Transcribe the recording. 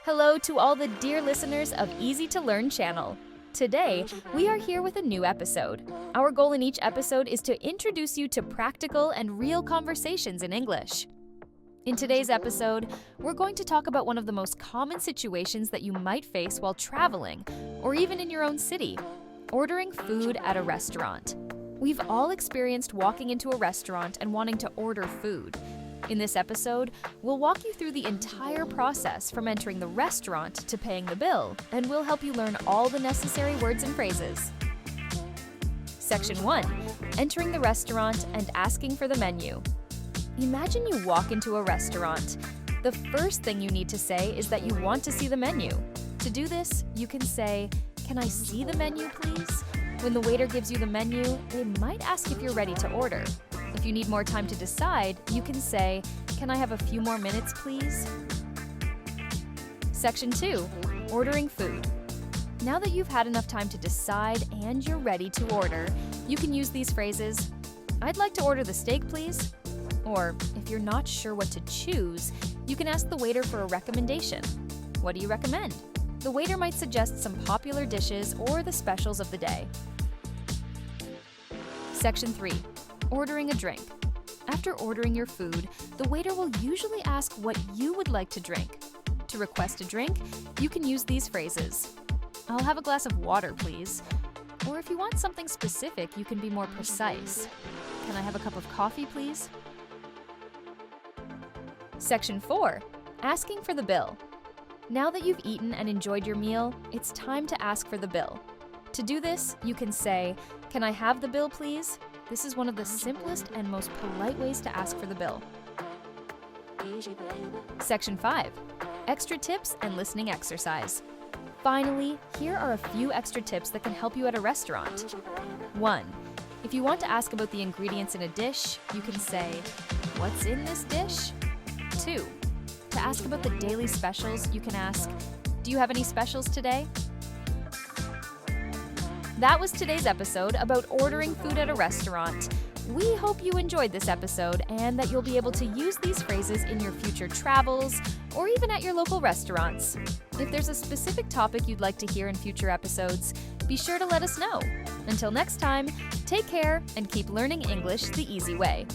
Hello to all the dear listeners of Easy to Learn channel. Today, we are here with a new episode. Our goal in each episode is to introduce you to practical and real conversations in English. In today's episode, we're going to talk about one of the most common situations that you might face while traveling, or even in your own city: ordering food at a restaurant. We've all experienced walking into a restaurant and wanting to order food. In this episode, we'll walk you through the entire process from entering the restaurant to paying the bill, and we'll help you learn all the necessary words and phrases. Section 1. Entering the restaurant and asking for the menu. Imagine you walk into a restaurant. The first thing you need to say is that you want to see the menu. To do this, you can say, "Can I see the menu, please?" When the waiter gives you the menu, they might ask if you're ready to order. If you need more time to decide, you can say, "Can I have a few more minutes, please?" Section 2. Ordering food. Now that you've had enough time to decide and you're ready to order, you can use these phrases: "I'd like to order the steak, please." Or, if you're not sure what to choose, you can ask the waiter for a recommendation. What do you recommend? The waiter might suggest some popular dishes or the specials of the day. Section 3. Ordering a drink. After ordering your food, the waiter will usually ask what you would like to drink. To request a drink, you can use these phrases: "I'll have a glass of water, please." Or if you want something specific, you can be more precise. "Can I have a cup of coffee, please?" Section 4. Asking for the bill. Now that you've eaten and enjoyed your meal, it's time to ask for the bill. To do this, you can say, "Can I have the bill, please?" This is one of the simplest and most polite ways to ask for the bill. Section 5. Extra tips and listening exercise. Finally, here are a few extra tips that can help you at a restaurant. 1. If you want to ask about the ingredients in a dish, you can say, "What's in this dish?" 2. To ask about the daily specials, you can ask, "Do you have any specials today?" That was today's episode about ordering food at a restaurant. We hope you enjoyed this episode and that you'll be able to use these phrases in your future travels or even at your local restaurants. If there's a specific topic you'd like to hear in future episodes, be sure to let us know. Until next time, take care and keep learning English the easy way.